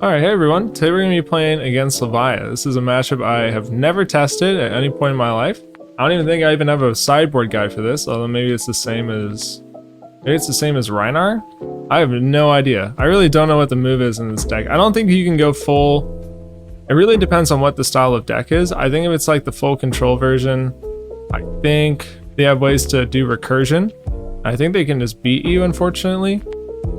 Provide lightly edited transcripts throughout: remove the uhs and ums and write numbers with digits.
Alright, hey everyone. Today we're going to be playing against Levia. This is a matchup I have never tested at any point in my life. I don't even think I even have a sideboard guide for this, although maybe it's the same as... Maybe it's the same as Reinar? I have no idea. I really don't know what the move is in this deck. I don't think you can go full... It really depends on what the style of deck is. I think if it's like the full control version, I think they have ways to do recursion. I think they can just beat you, unfortunately.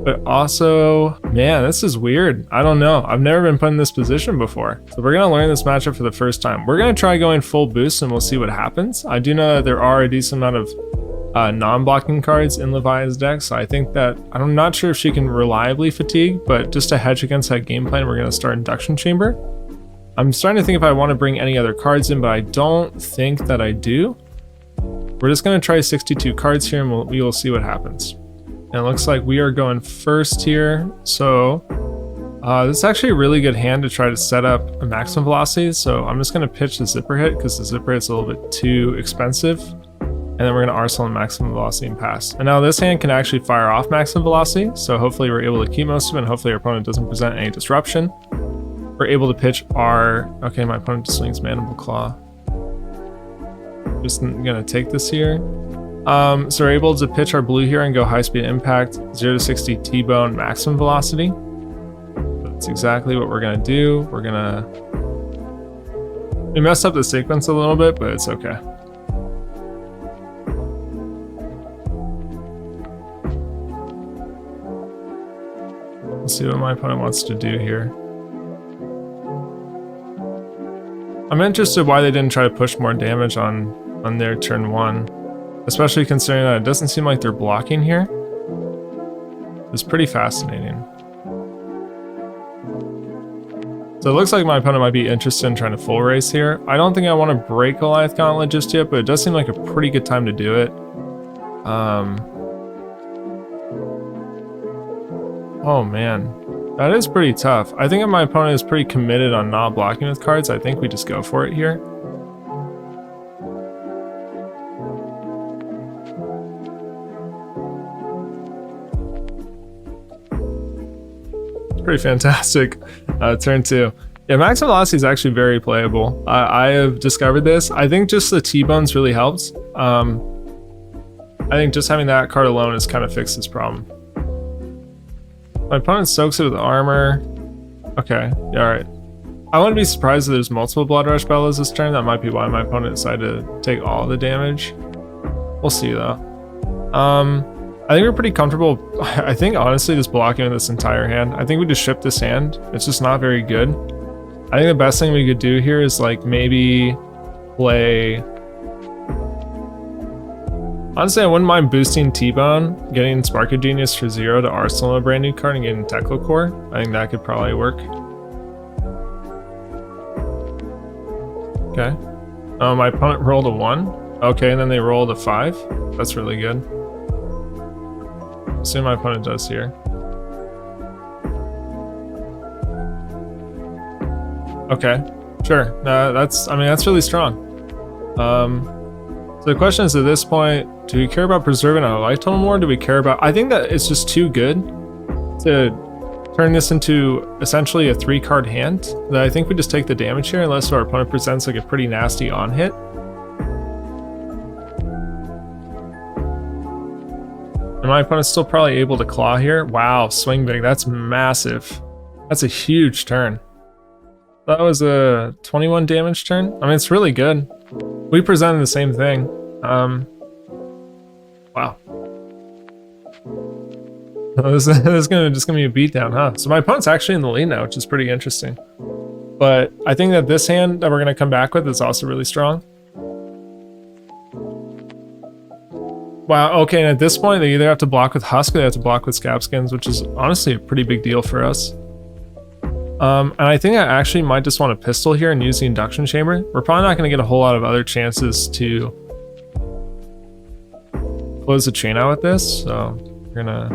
But also, man, this is weird. I don't know. I've never been put in this position before. So we're going to learn this matchup for the first time. We're going to try going full boost and we'll see what happens. I do know that there are a decent amount of non-blocking cards in Levia's deck. So I think that, I'm not sure if she can reliably fatigue, but just to hedge against that game plan, we're going to start Induction Chamber. I'm starting to think if I want to bring any other cards in, but I don't think that I do. We're just going to try 62 cards here and we will see what happens. And it looks like we are going first here. So this is actually a really good hand to try to set up a maximum velocity. So I'm just going to pitch the zipper hit because the zipper hit's a little bit too expensive. And then we're going to arsenal and maximum velocity and pass. And now this hand can actually fire off maximum velocity. So hopefully we're able to keep most of it and hopefully our opponent doesn't present any disruption. We're able to pitch our... Okay, my opponent just swings Mandible Claw. Just going to take this here. So we're able to pitch our blue here and go high speed impact, 0 to 60 T-bone maximum velocity. That's exactly what we're gonna do. We messed up the sequence a little bit, but it's okay. Let's see what my opponent wants to do here. I'm interested why they didn't try to push more damage on their turn one. Especially considering that it doesn't seem like they're blocking here. It's pretty fascinating. So it looks like my opponent might be interested in trying to full race here. I don't think I want to break Goliath Gauntlet just yet, but it does seem like a pretty good time to do it. Oh man, that is pretty tough. I think if my opponent is pretty committed on not blocking with cards, I think we just go for it here. Pretty fantastic. Turn two. Yeah, maximum velocity is actually very playable. I have discovered this. I think just the T-bones really helps. I think just having that card alone has kind of fixed this problem. My opponent soaks it with armor. Okay, yeah, alright. I wouldn't be surprised if there's multiple Blood Rush Bellows this turn. That might be why my opponent decided to take all the damage. We'll see though. I think we're pretty comfortable. I think honestly just blocking this entire hand. I think we just ship this hand. It's just not very good. I think the best thing we could do here is like maybe play... Honestly, I wouldn't mind boosting T-Bone, getting Spark of Genius for 0 to arsenal a brand new card and getting Teklovossen. I think that could probably work. Okay. Oh, my opponent rolled a 1. Okay, and then they rolled a 5. That's really good. See what my opponent does here. Okay, sure. That's really strong. So the question is, at this point, do we care about preserving our life total more? Do we care about... I think that it's just too good to turn this into essentially a 3-card hand. That I think we just take the damage here unless our opponent presents like a pretty nasty on-hit. And my opponent's still probably able to claw here. Wow, swing big. That's massive. That's a huge turn. That was a 21 damage turn. I mean, it's really good. We presented the same thing. Wow. This is just gonna be a beatdown, huh? So my opponent's actually in the lead now, which is pretty interesting. But I think that this hand that we're gonna come back with is also really strong. Wow, okay, and at this point, they either have to block with Husk or they have to block with Scab Skins, which is honestly a pretty big deal for us. And I think I actually might just want a pistol here and use the Induction Chamber. We're probably not going to get a whole lot of other chances to close the chain out with this, so we're going to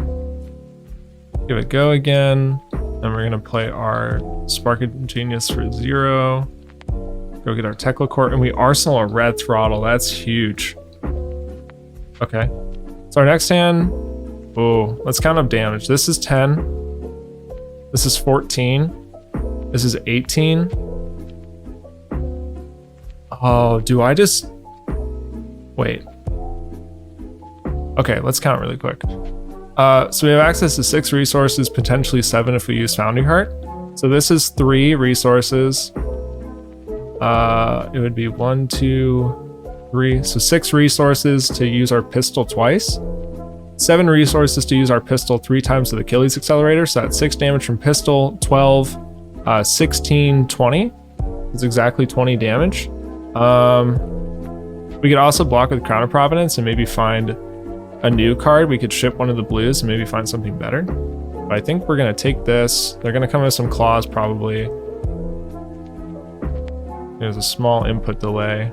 give it a go again. And we're going to play our Spark of Genius for 0. Go get our Teklovossen, and we arsenal a Red Throttle. That's huge. Okay, so our next hand, oh, let's count up damage. This is 10. This is 14. This is 18. Oh, do I just... Wait. Okay, let's count really quick. So we have access to 6 resources, potentially 7 if we use Foundry Heart. So this is 3 resources. It would be 1, 2, 3. So 6 resources to use our pistol twice. 7 resources to use our pistol 3 times with Achilles Accelerator. So that's 6 damage from pistol, 12, 16, 20. It's exactly 20 damage. We could also block with Crown of Providence and maybe find a new card. We could ship one of the blues and maybe find something better. But I think we're gonna take this. They're gonna come with some claws probably. There's a small input delay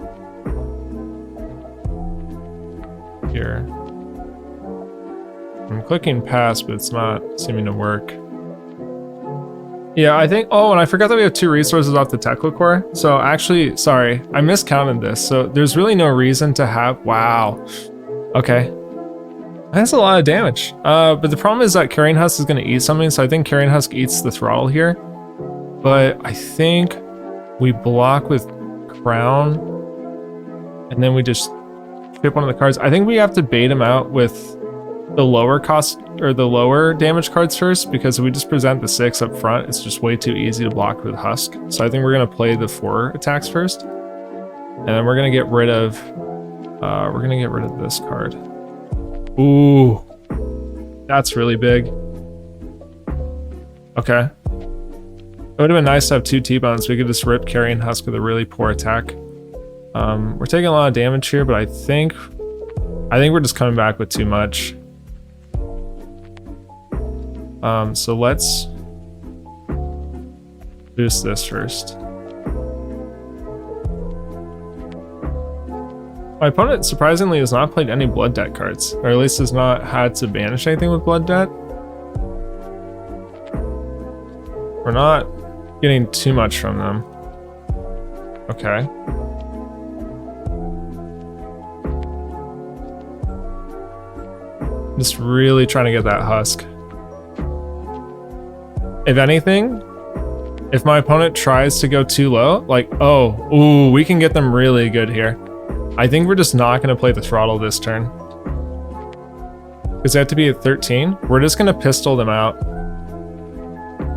here. I'm clicking pass, but it's not seeming to work. Yeah, I think, oh, and I forgot that we have 2 resources off the Teklovossen. So actually, sorry, I miscounted this. So there's really no reason to have, wow. Okay. That's a lot of damage. But the problem is that Carrion Husk is gonna eat something. So I think Carrion Husk eats the throttle here. But I think we block with Crown. And then we just ship one of the cards. I think we have to bait him out with the lower cost or the lower damage cards first, because if we just present the 6 up front, it's just way too easy to block with Husk. So I think we're gonna play the 4 attacks first, and then we're gonna get rid of this card. Ooh, that's really big. Okay, it would have been nice to have 2 T-bones. We could just rip Carrion Husk with a really poor attack. We're taking a lot of damage here, but I think we're just coming back with too much. So let's boost this first. My opponent surprisingly has not played any Blood Debt cards, or at least has not had to banish anything with Blood Debt. We're not getting too much from them. Okay. Just really trying to get that Husk. If anything, if my opponent tries to go too low, like, oh, ooh, we can get them really good here. I think we're just not going to play the throttle this turn. Because they have to be at 13. We're just going to pistol them out.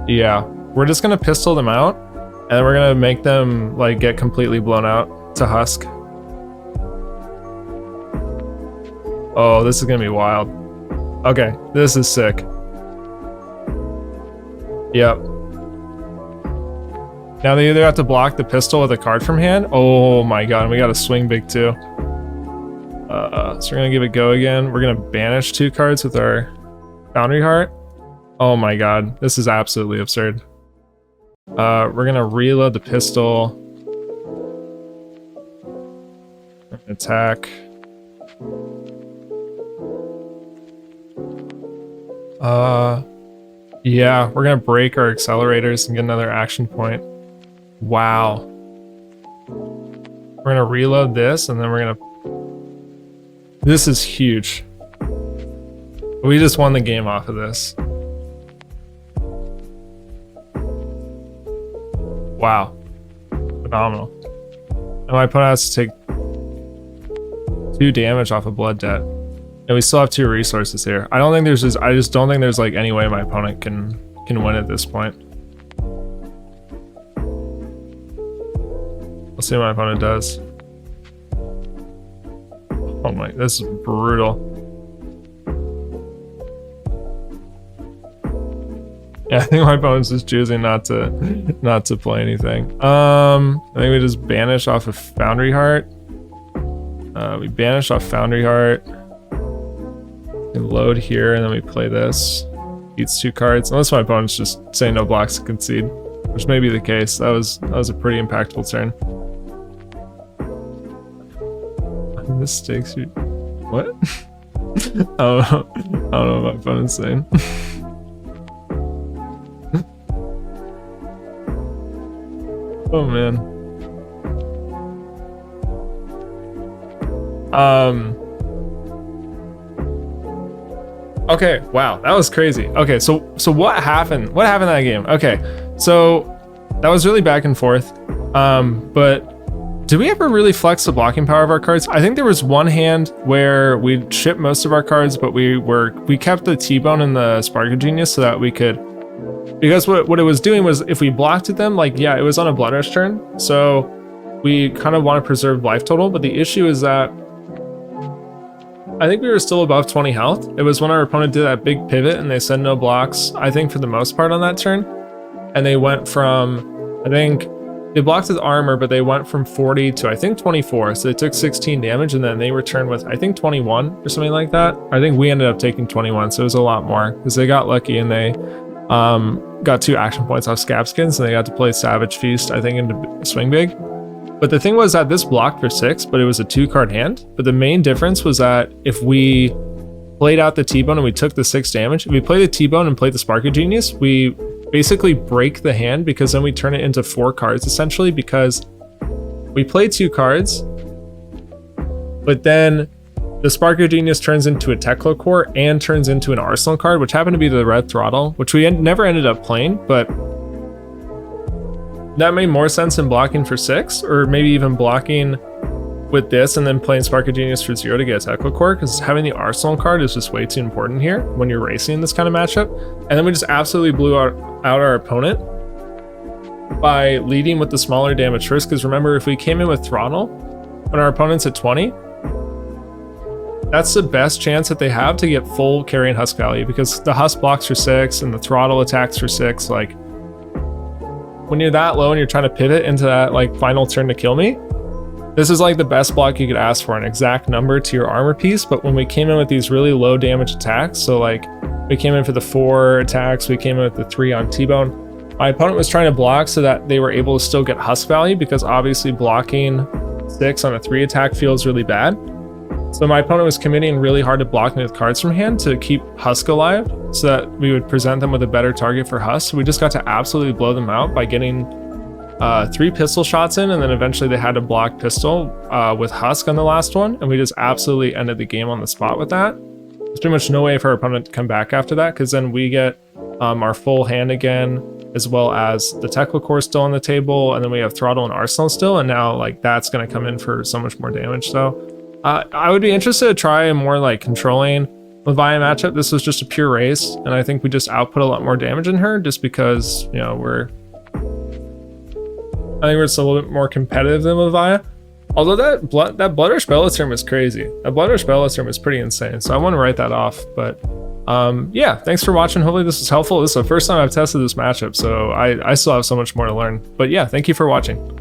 Yeah, we're just going to pistol them out. And then we're going to make them, like, get completely blown out to Husk. Oh, this is going to be wild. Okay, this is sick. Yep. Now they either have to block the pistol with a card from hand. Oh my god, and we got to swing big too. So we're gonna give it go again. We're gonna banish 2 cards with our Foundry Heart. Oh my god, this is absolutely absurd. We're gonna reload the pistol. Attack. Yeah, we're gonna break our accelerators and get another action point. Wow. We're gonna reload this and then we're gonna... This is huge. We just won the game off of this. Wow. Phenomenal. And my opponent has to take 2 damage off of Blood Debt. And we still have 2 resources here. I just don't think there's like any way my opponent can win at this point. Let's see what my opponent does. Oh my, this is brutal. Yeah, I think my opponent's just choosing not to play anything. I think we just banish off of Foundry Heart. We banish off Foundry Heart. And load here, and then we play this. Eats 2 cards. Unless my opponent's just saying no blocks to concede, which may be the case. That was a pretty impactful turn. Mistakes. What? I don't know what my opponent's saying. Oh man. Okay, wow, that was crazy. Okay, so what happened? What happened in that game? Okay, so that was really back and forth. But did we ever really flex the blocking power of our cards? I think there was one hand where we shipped most of our cards, but we kept the T-Bone and the Spark of Genius so that we could, because what it was doing was if we blocked at them, like, yeah, it was on a Blood Rush turn. So we kind of want to preserve life total, but the issue is that I think we were still above 20 health. It was when our opponent did that big pivot and they said no blocks, I think for the most part on that turn. And they went from, I think, they blocked with armor, but they went from 40 to I think 24. So they took 16 damage and then they returned with I think 21 or something like that. I think we ended up taking 21, so it was a lot more because they got lucky and they got 2 action points off Scab Skins and they got to play Savage Feast, I think, into Swing Big. But the thing was that this blocked for 6, but it was a 2-card hand. But the main difference was that if we played out the T-Bone and we took the 6 damage, if we play the T-Bone and play the Spark of Genius, we basically break the hand because then we turn it into 4 cards essentially, because we play 2 cards, but then the Spark of Genius turns into a Teklovossen and turns into an Arsenal card, which happened to be the Red Throttle, which we never ended up playing, but that made more sense in blocking for 6, or maybe even blocking with this and then playing Spark of Genius for 0 to get a Teklovossen, because having the Arsenal card is just way too important here when you're racing this kind of matchup. And then we just absolutely blew out our opponent by leading with the smaller damage first, because remember, if we came in with Throttle when our opponent's at 20, that's the best chance that they have to get full carry and Husk value, because the Husk blocks for 6 and the Throttle attacks for 6. Like, when you're that low and you're trying to pivot into that like final turn to kill me, this is like the best block you could ask for, an exact number to your armor piece. But when we came in with these really low damage attacks, so like we came in for the 4 attacks, we came in with the 3 on T-Bone, my opponent was trying to block so that they were able to still get Husk value, because obviously blocking 6 on a 3 attack feels really bad. So my opponent was committing really hard to blocking with cards from hand to keep Husk alive so that we would present them with a better target for Husk. So we just got to absolutely blow them out by getting 3 pistol shots in, and then eventually they had to block pistol with Husk on the last one, and we just absolutely ended the game on the spot with that. There's pretty much no way for our opponent to come back after that, because then we get our full hand again, as well as the Teklovossen still on the table, and then we have Throttle and Arsenal still, and now like that's going to come in for so much more damage. So I would be interested to try a more like controlling Levia matchup. This was just a pure race, and I think we just output a lot more damage in her just because, you know, I think we're just a little bit more competitive than Levia. Although that Blood Rush Bellatorm is crazy. That Blood Rush Bellatorm is pretty insane, so I want to write that off. But yeah, thanks for watching. Hopefully this was helpful. This is the first time I've tested this matchup, so I still have so much more to learn. But yeah, thank you for watching.